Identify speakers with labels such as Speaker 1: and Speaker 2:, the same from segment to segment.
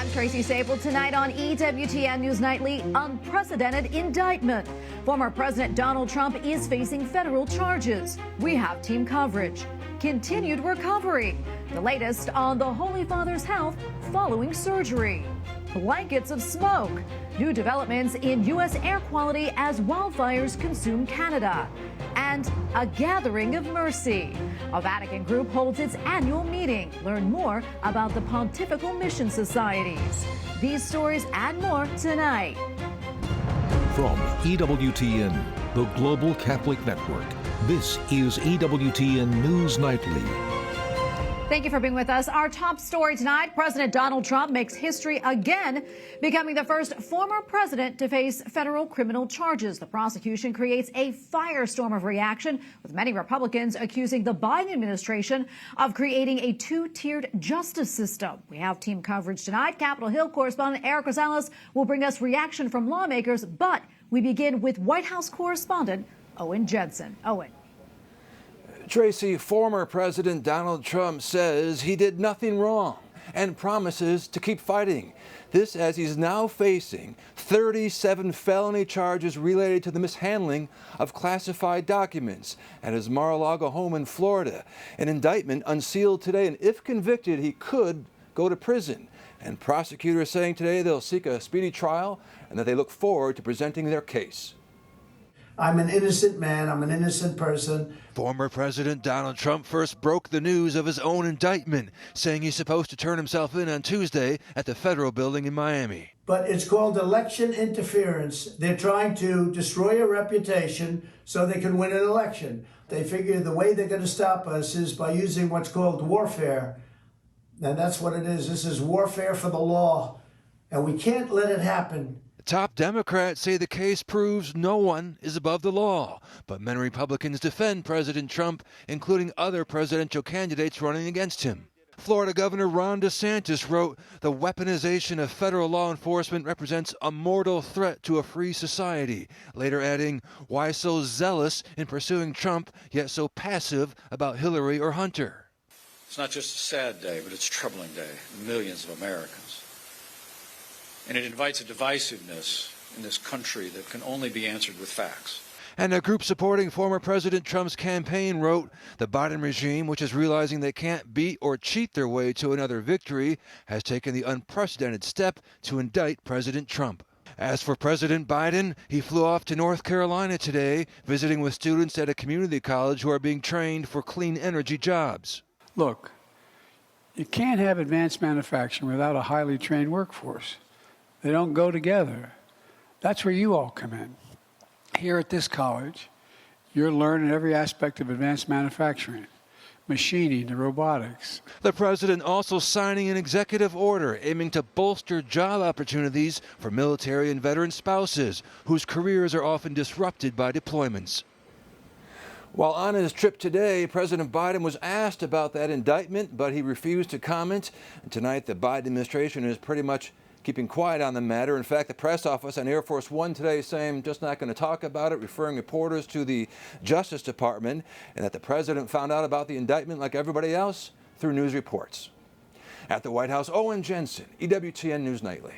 Speaker 1: I'm Tracy Sable. Tonight on EWTN News Nightly, unprecedented indictment. Former President Donald Trump is facing federal charges. We have team coverage. Continued recovery. The latest on the Holy Father's health following surgery. Blankets of smoke. New developments in U.S. air quality as wildfires consume Canada. And a gathering of mercy. A Vatican group holds its annual meeting. Learn more about the Pontifical Mission Societies. These stories and more tonight.
Speaker 2: From EWTN, the Global Catholic Network, this is EWTN News Nightly.
Speaker 1: Thank you for being with us. Our top story tonight, President Donald Trump makes history again, becoming the first former president to face federal criminal charges. The prosecution creates a firestorm of reaction, with many Republicans accusing the Biden administration of creating a two-tiered justice system. We have team coverage tonight. Capitol Hill correspondent Eric Rosales will bring us reaction from lawmakers, but we begin with White House correspondent Owen Jensen. Owen.
Speaker 3: Tracy, former President Donald Trump says he did nothing wrong and promises to keep fighting. This as he's now facing 37 felony charges related to the mishandling of classified documents at his Mar-a-Lago home in Florida. An indictment unsealed today, and if convicted, he could go to prison. And prosecutors saying today they'll seek a speedy trial and that they look forward to presenting their case.
Speaker 4: I'm an innocent man. I'm an innocent person.
Speaker 3: Former President Donald Trump first broke the news of his own indictment, saying he's supposed to turn himself in on Tuesday at the federal building in Miami.
Speaker 4: But it's called election interference. They're trying to destroy a reputation so they can win an election. They figure the way they're going to stop us is by using what's called warfare. And that's what it is. This is warfare for the law. And we can't let it happen.
Speaker 3: Top Democrats say the case proves no one is above the law, but many Republicans defend President Trump, including other presidential candidates running against him. Florida Governor Ron DeSantis wrote, "The weaponization of federal law enforcement represents a mortal threat to a free society," later adding, "Why so zealous in pursuing Trump, yet so passive about Hillary or Hunter?"
Speaker 5: It's not just a sad day, but it's a troubling day for millions of Americans. And it invites a divisiveness in this country that can only be answered with facts.
Speaker 3: And a group supporting former President Trump's campaign wrote, "The Biden regime, which is realizing they can't beat or cheat their way to another victory, has taken the unprecedented step to indict President Trump." As for President Biden, he flew off to North Carolina today, visiting with students at a community college who are being trained for clean energy jobs.
Speaker 6: Look, you can't have advanced manufacturing without a highly trained workforce. They don't go together. That's where you all come in. Here at this college, you're learning every aspect of advanced manufacturing, machining to robotics.
Speaker 3: The president also signing an executive order aiming to bolster job opportunities for military and veteran spouses whose careers are often disrupted by deployments. While on his trip today, President Biden was asked about that indictment, but he refused to comment. And tonight, the Biden administration is pretty much keeping quiet on the matter. In fact, the press office on Air Force One today saying just not going to talk about it, referring reporters to the Justice Department, and that the president found out about the indictment like everybody else through news reports. At the White House, Owen Jensen, EWTN News Nightly.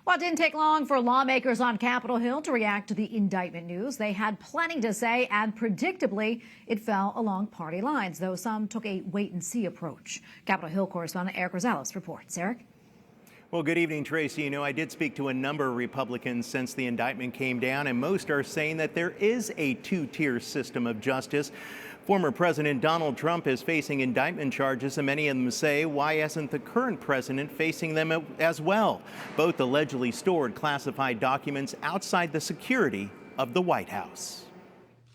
Speaker 1: Well, it didn't take long for lawmakers on Capitol Hill to react to the indictment news. They had plenty to say, and predictably, it fell along party lines, though some took a wait-and-see approach. Capitol Hill correspondent Eric Rosales reports. Eric?
Speaker 7: Well, good evening, Tracy. You know, I did speak to a number of Republicans since the indictment came down, and most are saying that there is a two-tier system of justice. Former President Donald Trump is facing indictment charges, and many of them say, why isn't the current president facing them as well? Both allegedly stored classified documents outside the security of the White House.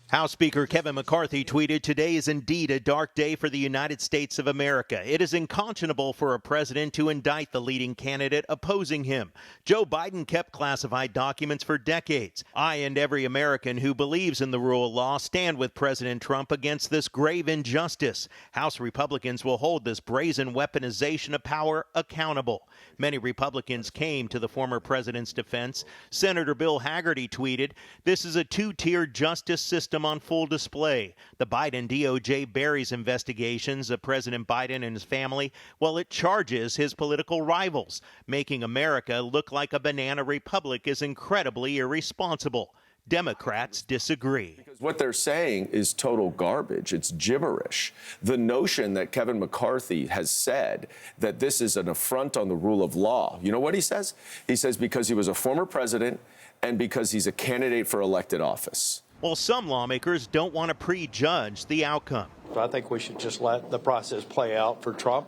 Speaker 7: House Speaker Kevin McCarthy tweeted, "Today is indeed a dark day for the United States of America. It is unconscionable for a president to indict the leading candidate opposing him. Joe Biden kept classified documents for decades. I and every American who believes in the rule of law stand with President Trump against this grave injustice. House Republicans will hold this brazen weaponization of power accountable." Many Republicans came to the former president's defense. Senator Bill Hagerty tweeted, "This is a two-tiered justice system system on full display. The Biden DOJ buries investigations of President Biden and his family while it charges his political rivals. Making America look like a banana republic is incredibly irresponsible. Democrats disagree.
Speaker 8: Because what they're saying is total garbage. It's gibberish. The notion that Kevin McCarthy has said that this is an affront on the rule of law. You know what he says? He says because he was a former president and because he's a candidate for elected office.
Speaker 7: Well, some lawmakers don't want to prejudge the outcome.
Speaker 9: I think we should just let the process play out for Trump.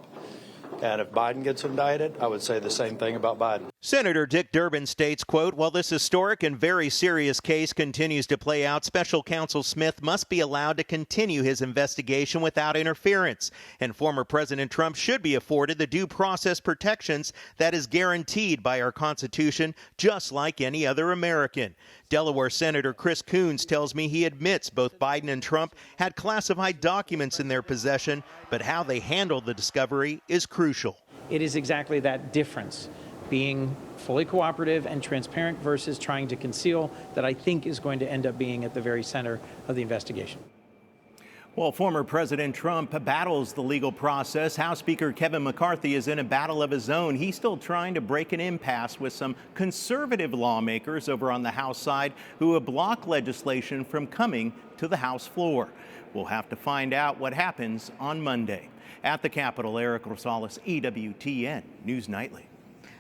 Speaker 9: And if Biden gets indicted, I would say the same thing about Biden.
Speaker 7: Senator Dick Durbin states, quote, while this historic and very serious case continues to play out, Special Counsel Smith must be allowed to continue his investigation without interference. And former President Trump should be afforded the due process protections that is guaranteed by our Constitution, just like any other American. Delaware Senator Chris Coons tells me he admits both Biden and Trump had classified documents in their possession, but how they handled the discovery is crucial.
Speaker 10: It is exactly that difference, being fully cooperative and transparent versus trying to conceal, that I think is going to end up being at the very center of the investigation.
Speaker 7: While former President Trump battles the legal process, House Speaker Kevin McCarthy is in a battle of his own. He's still trying to break an impasse with some conservative lawmakers over on the House side who have blocked legislation from coming to the House floor. We'll have to find out what happens on Monday. At the Capitol, Eric Rosales, EWTN News Nightly.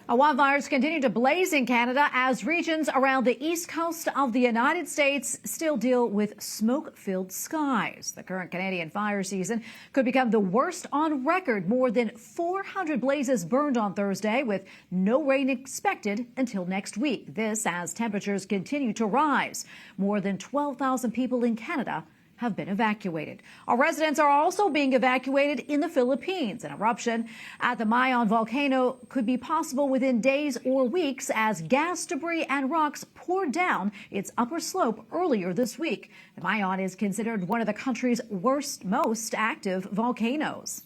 Speaker 1: Wildfires continue to blaze in Canada as regions around the east coast of the United States still deal with smoke-filled skies. The current Canadian fire season could become the worst on record. More than 400 blazes burned on Thursday, with no rain expected until next week. This as temperatures continue to rise. More than 12,000 people in Canada have been evacuated. Our residents are also being evacuated in the Philippines. An eruption at the Mayon volcano could be possible within days or weeks as gas, debris, and rocks poured down its upper slope earlier this week. The Mayon is considered one of the country's most active volcanoes.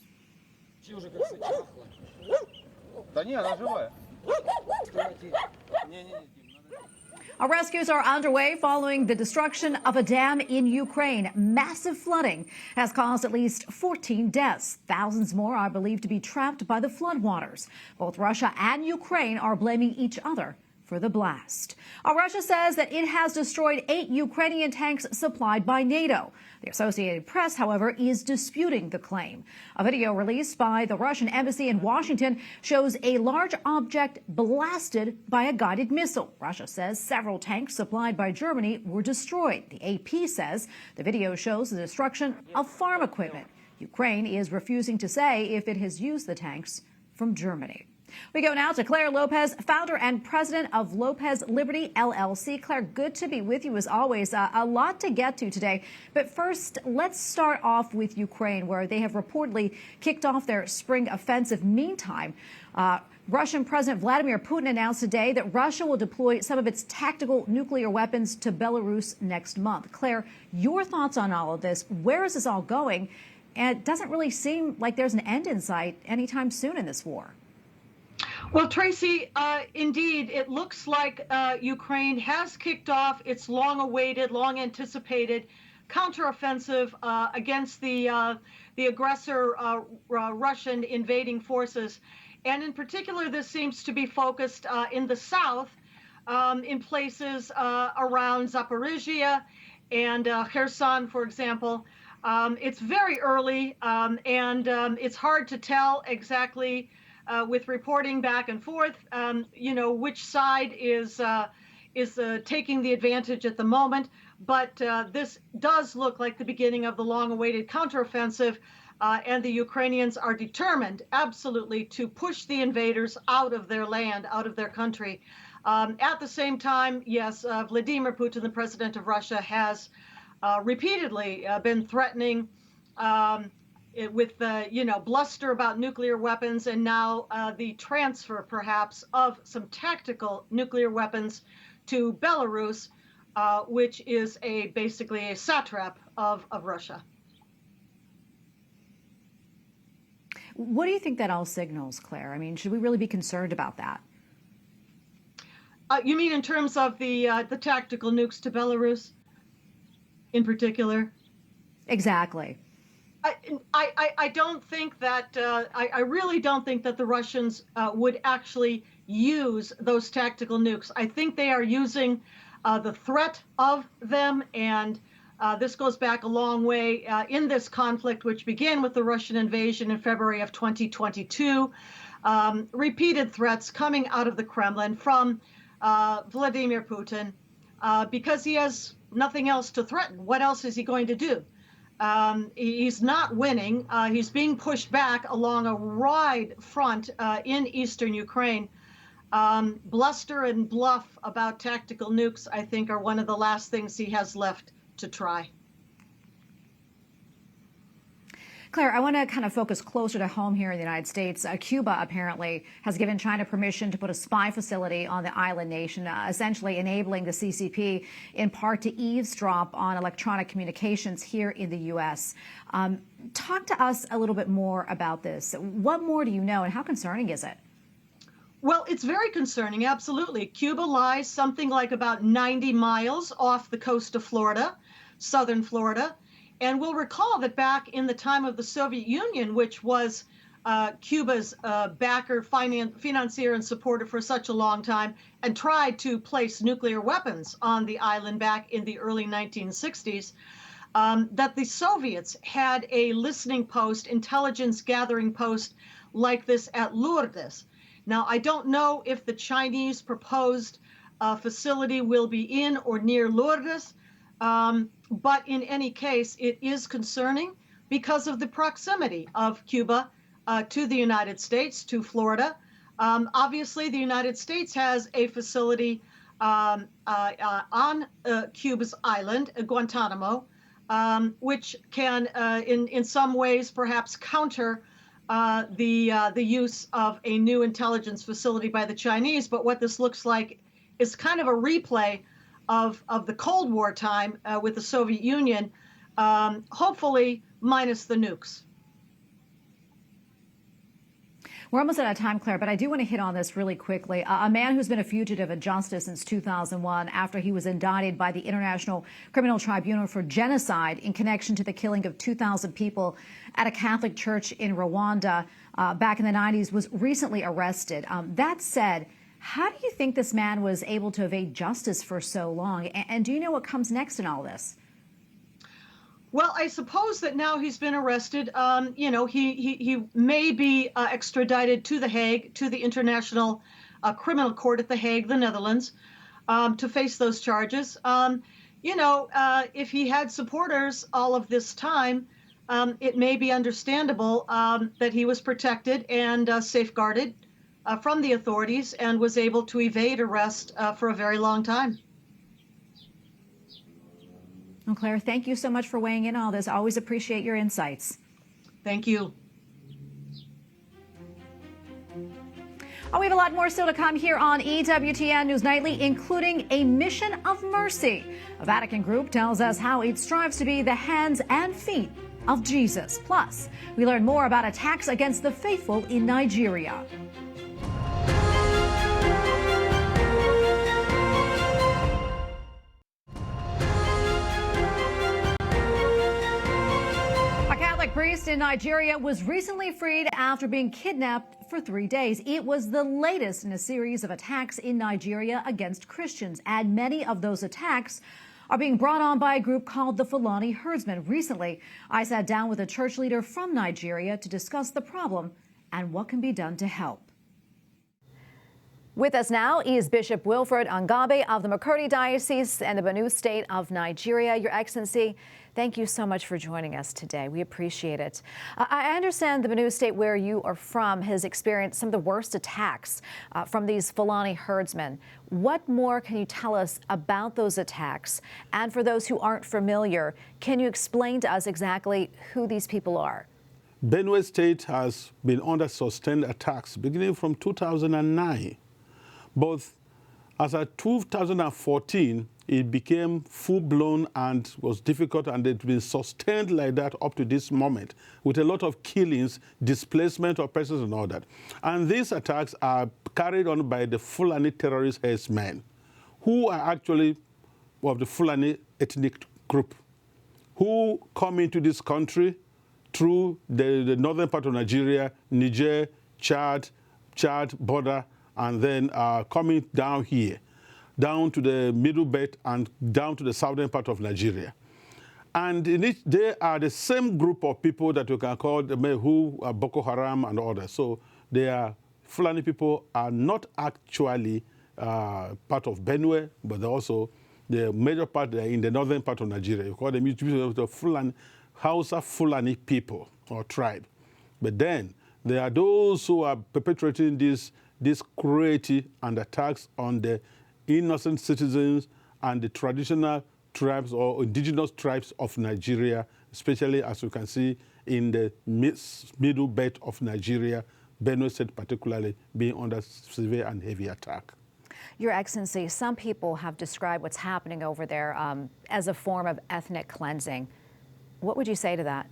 Speaker 1: Our rescues are underway following the destruction of a dam in Ukraine. Massive flooding has caused at least 14 deaths. Thousands more are believed to be trapped by the floodwaters. Both Russia and Ukraine are blaming each other for the blast. Russia says that it has destroyed 8 Ukrainian tanks supplied by NATO. The Associated Press, however, is disputing the claim. A video released by the Russian embassy in Washington shows a large object blasted by a guided missile. Russia says several tanks supplied by Germany were destroyed. The AP says the video shows the destruction of farm equipment. Ukraine is refusing to say if it has used the tanks from Germany. We go now to Clare Lopez, founder and president of Lopez Liberty, LLC. Clare, good to be with you as always. A lot to get to today. But first, let's start off with Ukraine, where they have reportedly kicked off their spring offensive. Meantime, Russian President Vladimir Putin announced today that Russia will deploy some of its tactical nuclear weapons to Belarus next month. Clare, your thoughts on all of this? Where is this all going? And it doesn't really seem like there's an end in sight anytime soon in this war.
Speaker 11: Well, Tracy, indeed, it looks like Ukraine has kicked off its long-awaited, long-anticipated counteroffensive against the aggressor Russian invading forces. And in particular, this seems to be focused in the south, in places around Zaporizhia and Kherson, for example. It's very early, and it's hard to tell exactly with reporting back and forth, which side is taking the advantage at the moment. But this does look like the beginning of the long-awaited counteroffensive, and the Ukrainians are determined, absolutely, to push the invaders out of their land, out of their country. At the same time, yes, Vladimir Putin, the president of Russia, has repeatedly been threatening with bluster about nuclear weapons, and now the transfer, perhaps, of some tactical nuclear weapons to Belarus, which is basically a satrap of Russia.
Speaker 1: What do you think that all signals, Claire? I mean, should we really be concerned about that?
Speaker 11: You mean in terms of the tactical nukes to Belarus? in particular?
Speaker 1: Exactly.
Speaker 11: I don't think that, I really don't think that the Russians would actually use those tactical nukes. I think they are using the threat of them, and this goes back a long way in this conflict, which began with the Russian invasion in February of 2022. Repeated threats coming out of the Kremlin from Vladimir Putin because he has nothing else to threaten. What else is he going to do? He's not winning. He's being pushed back along a wide front in eastern Ukraine. Bluster and bluff about tactical nukes, I think, are one of the last things he has left to try.
Speaker 1: Claire, I want to kind of focus closer to home here in the United States. Cuba apparently has given China permission to put a spy facility on the island nation, essentially enabling the CCP in part to eavesdrop on electronic communications here in the U.S. Talk to us a little bit more about this. What more do you know, and how concerning is it?
Speaker 11: Well, it's very concerning, absolutely. Cuba lies something like about 90 miles off the coast of Florida, southern Florida. And we'll recall that back in the time of the Soviet Union, which was Cuba's backer, financier, and supporter for such a long time, and tried to place nuclear weapons on the island back in the early 1960s, that the Soviets had a listening post, intelligence gathering post like this at Lourdes. Now, I don't know if the Chinese proposed facility will be in or near Lourdes, but in any case, it is concerning because of the proximity of Cuba to the United States, to Florida. Obviously, the United States has a facility on Cuba's island, Guantanamo, which can, in some ways, perhaps counter the use of a new intelligence facility by the Chinese. But what this looks like is kind of a replay of the Cold War time with the Soviet Union, hopefully minus the nukes.
Speaker 1: We're almost out of time, Claire, but I do want to hit on this really quickly. A man who's been a fugitive of justice since 2001 after he was indicted by the International Criminal Tribunal for genocide in connection to the killing of 2,000 people at a Catholic church in Rwanda back in the 90s was recently arrested. That said, how do you think this man was able to evade justice for so long? And do you know what comes next in all this?
Speaker 11: Well, I suppose that now he's been arrested. He may be extradited to The Hague, to the International Criminal Court at The Hague, the Netherlands, to face those charges. If he had supporters all of this time, it may be understandable that he was protected and safeguarded from the authorities and was able to evade arrest for a very long time.
Speaker 1: Well, Claire, thank you so much for weighing in on all this. Always appreciate your insights.
Speaker 11: Thank you.
Speaker 1: Oh, we have a lot more still to come here on EWTN News Nightly, including a mission of mercy. A Vatican group tells us how it strives to be the hands and feet of Jesus. Plus, we learn more about attacks against the faithful in Nigeria. Priest in Nigeria was recently freed after being kidnapped for 3 days. It was the latest in a series of attacks in Nigeria against Christians, and many of those attacks are being brought on by a group called the Fulani Herdsmen. Recently, I sat down with a church leader from Nigeria to discuss the problem and what can be done to help. With us now is Bishop Wilfred Anagbe of the Makurdi Diocese and the Benue state of Nigeria. Your Excellency, thank you so much for joining us today. We appreciate it. I understand the Benue state where you are from has experienced some of the worst attacks from these Fulani herdsmen. What more can you tell us about those attacks? And for those who aren't familiar, can you explain to us exactly who these people are?
Speaker 12: Benue state has been under sustained attacks beginning from 2009. But as of 2014, it became full-blown and was difficult, and it's been sustained like that up to this moment, with a lot of killings, displacement of persons and all that. And these attacks are carried on by the Fulani terrorist herdsmen, who are actually of the Fulani ethnic group. who come into this country through the northern part of Nigeria, Niger, Chad border, and then coming down here, down to the middle belt and down to the southern part of Nigeria. And in it, they are the same group of people that you can call who are Boko Haram and others. So they are Fulani people are not actually part of Benue, but they're also the major part in the northern part of Nigeria. You call them the Fulani, Hausa Fulani people or tribe. But then there are those who are perpetrating this cruelty and attacks on the innocent citizens and the traditional tribes or indigenous tribes of Nigeria, especially as you can see in the middle belt of Nigeria, Benue State particularly being under severe and heavy attack.
Speaker 1: Your Excellency, some people have described what's happening over there as a form of ethnic cleansing. What would you say to that?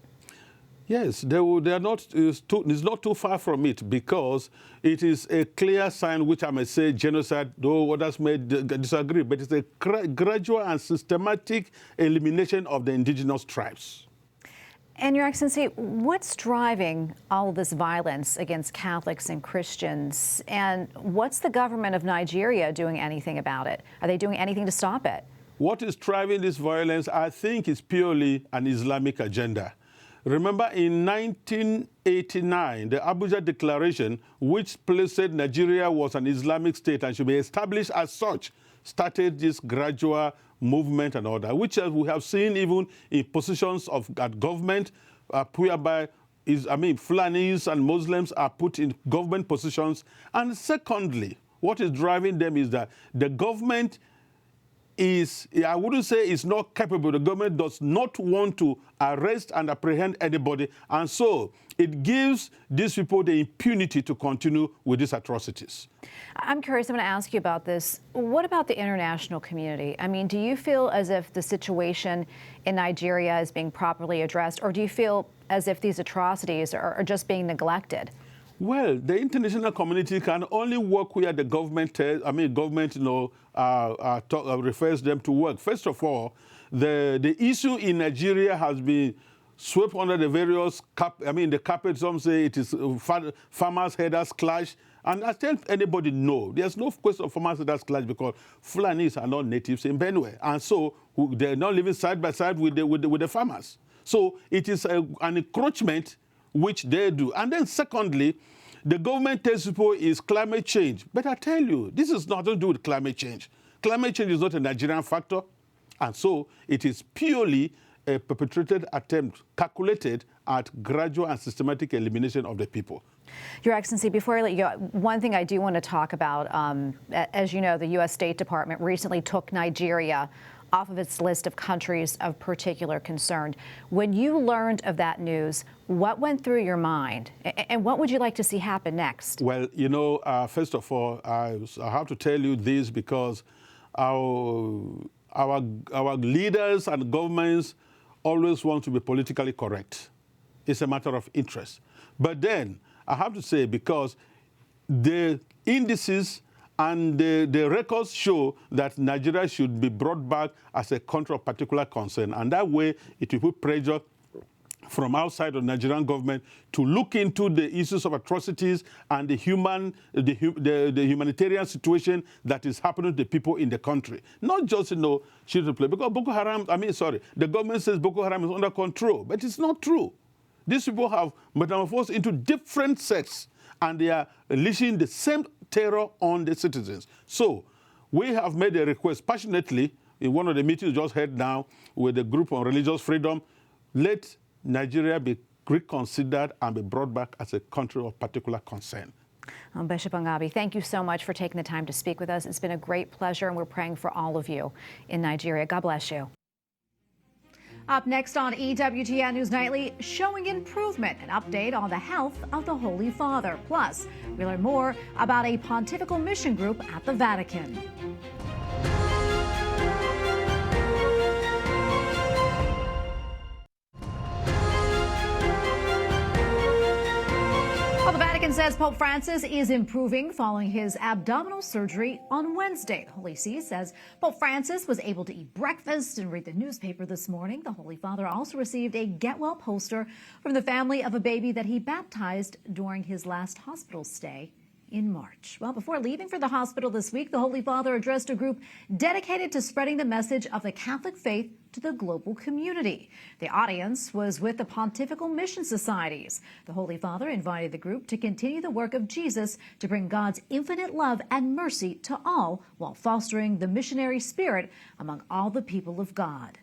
Speaker 12: Yes, they are not. It's not too far from it because it is a clear sign, which I may say genocide, though others may disagree, but it's a gradual and systematic elimination of the indigenous tribes.
Speaker 1: And Your Excellency, what's driving all of this violence against Catholics and Christians? And what's the government of Nigeria doing anything about it? Are they doing anything to stop it?
Speaker 12: What is driving this violence, I think, is purely an Islamic agenda. Remember, in 1989, the Abuja Declaration, which placed Nigeria was an Islamic state and should be established as such, started this gradual movement and order, which we have seen even in positions at government, whereby Fulanis and Muslims are put in government positions. And secondly, what is driving them is that the government is, I wouldn't say it's not capable. The government does not want to arrest and apprehend anybody. And so it gives these people the impunity to continue with these atrocities.
Speaker 1: I'm curious, I'm going to ask you about this. What about the international community? I mean, do you feel as if the situation in Nigeria is being properly addressed, or do you feel as if these atrocities are just being neglected?
Speaker 12: Well, the international community can only work where the government, refers them to work. First of all, the issue in Nigeria has been swept under the various, the carpet. Some say it is farmers' herders clash. And I tell anybody, no, there's no question of farmers' herders clash because Fulanis are not natives in Benue. And so they're not living side by side with the farmers. So it is an encroachment which they do. And then secondly, the government tells people is climate change. But I tell you, this is nothing to do with climate change. Climate change is not a Nigerian factor. And so it is purely a perpetrated attempt calculated at gradual and systematic elimination of the people.
Speaker 1: Your Excellency, before I let you go, one thing I do want to talk about, as you know, the U.S. State Department recently took Nigeria off of its list of countries of particular concern. When you learned of that news, what went through your mind? And what would you like to see happen next?
Speaker 12: Well, first of all, I have to tell you this because our leaders and governments always want to be politically correct. It's a matter of interest. But then, I have to say, because the indices and the records show that Nigeria should be brought back as a country of particular concern. And that way, it will put pressure from outside of the Nigerian government to look into the issues of atrocities and the humanitarian situation that is happening to the people in the country. Not just, children play. Because the government says Boko Haram is under control, but it's not true. These people have metamorphosed into different sects, and they are unleashing the same terror on the citizens. So we have made a request passionately in one of the meetings just held now with the group on religious freedom. Let Nigeria be reconsidered and be brought back as a country of particular concern.
Speaker 1: Bishop Anagbe, thank you so much for taking the time to speak with us. It's been a great pleasure, and we're praying for all of you in Nigeria. God bless you. Up next on EWTN News Nightly, showing improvement, an update on the health of the Holy Father. Plus, we learn more about a Pontifical mission group at the Vatican. Well, the Vatican says says Pope Francis is improving following his abdominal surgery on Wednesday. The Holy See says Pope Francis was able to eat breakfast and read the newspaper this morning. The Holy Father also received a get well poster from the family of a baby that he baptized during his last hospital stay in March. Well, before leaving for the hospital this week, the Holy Father addressed a group dedicated to spreading the message of the Catholic faith to the global community. The audience was with the Pontifical Mission Societies. The Holy Father invited the group to continue the work of Jesus to bring God's infinite love and mercy to all while fostering the missionary spirit among all the people of God.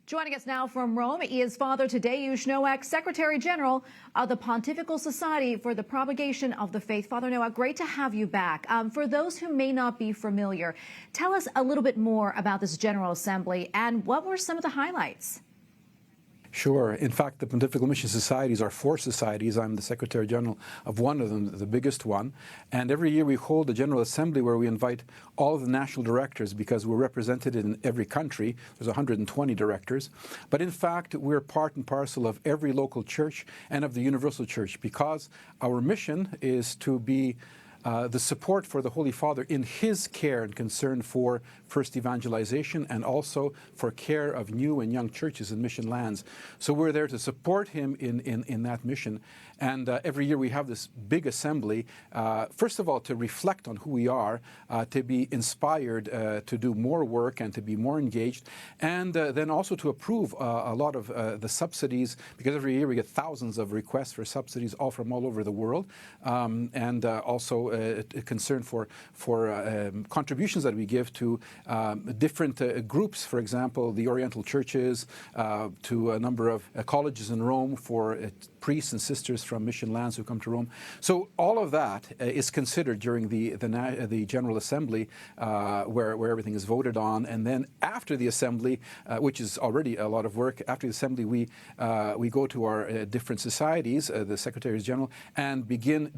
Speaker 1: Joining us now from Rome is Father Tadeusz Nowak, Secretary General of the Pontifical Society for the Propagation of the Faith. Father Nowak, great to have you back. For those who may not be familiar, tell us a little bit more about this General Assembly and what were some of the highlights?
Speaker 13: Sure. In fact, the Pontifical Mission Societies are 4 societies. I'm the Secretary General of one of them, the biggest one. And every year we hold a General Assembly where we invite all of the national directors because we're represented in every country. There's 120 directors. But in fact, we're part and parcel of every local church and of the Universal Church because our mission is to be the support for the Holy Father in his care and concern for first evangelization and also for care of new and young churches in mission lands. So we're there to support him in that mission. And every year we have this big assembly, first of all, to reflect on who we are, to be inspired to do more work and to be more engaged, and then also to approve a lot of the subsidies, because every year we get thousands of requests for subsidies all from all over the world, and also a concern for contributions that we give to different groups, for example, the Oriental churches, to a number of colleges in Rome for priests and sisters from mission lands who come to Rome. So all of that is considered during the General Assembly, where everything is voted on, and then after the Assembly, which is already a lot of work, after the Assembly we go to our different societies, the Secretaries General, and begin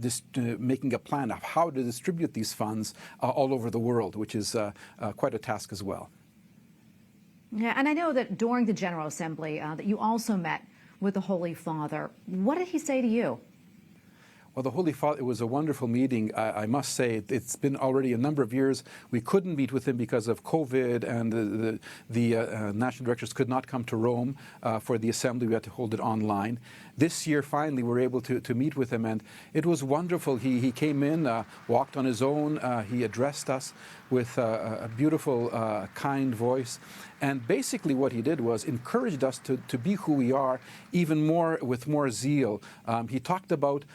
Speaker 13: making a plan of how to distribute these funds all over the world, which is quite a task as well.
Speaker 1: Yeah, and I know that during the General Assembly that you also met with the Holy Father. What did he say to you?
Speaker 13: Well, the Holy Father, it was a wonderful meeting. I must say, it's been already a number of years. We couldn't meet with him because of COVID, and the national directors could not come to Rome for the assembly. We had to hold it online. This year, finally, we were able to meet with him, and it was wonderful. He came in, walked on his own. He addressed us with a beautiful, kind voice. And basically what he did was encouraged us to be who we are even more, with more zeal. He talked about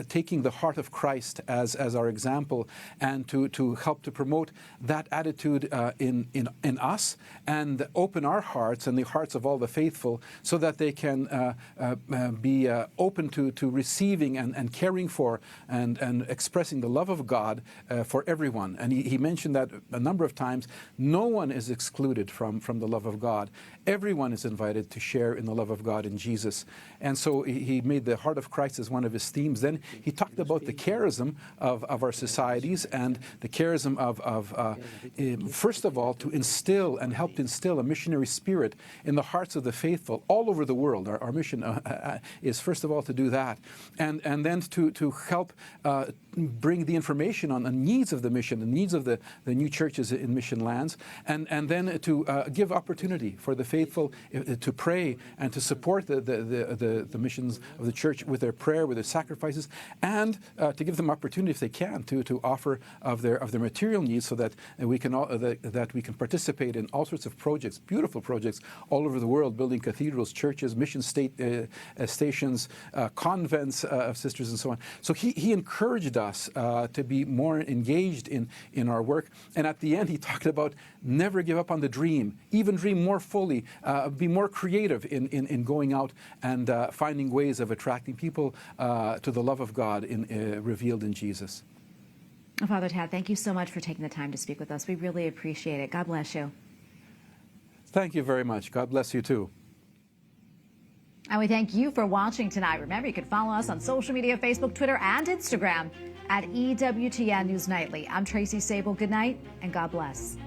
Speaker 13: taking the heart of Christ as our example, and to help to promote that attitude in us, and open our hearts and the hearts of all the faithful so that they can be open to receiving and caring for and expressing the love of God for everyone. And he mentioned that a number of times. No one is excluded from the love of God. Everyone is invited to share in the love of God in Jesus. And so he made the heart of Christ as one of his themes. Then he talked about the charism of our societies, and the charism of first of all, to instill and help to instill a missionary spirit in the hearts of the faithful all over the world. Our mission is first of all to do that, and then to help bring the information on the needs of the mission, the needs of the new churches in mission lands, and then to give opportunity for the faithful to pray and to support the missions of the church with their prayer, with their sacrifices, and to give them opportunity, if they can, to offer of their material needs, so that we can participate in all sorts of projects, beautiful projects all over the world, building cathedrals, churches, mission stations, convents of sisters, and so on. So he encouraged us to be more engaged in our work. And at the end, he talked about never give up on the dream, even dream more fully, be more creative in going out and finding ways of attracting people to the love of God revealed in Jesus.
Speaker 1: Father Tad, thank you so much for taking the time to speak with us. We really appreciate it. God bless you.
Speaker 13: Thank you very much. God bless you too.
Speaker 1: And we thank you for watching tonight. Remember, you can follow us on social media, Facebook, Twitter, and Instagram at EWTN News Nightly. I'm Tracy Sable. Good night, and God bless.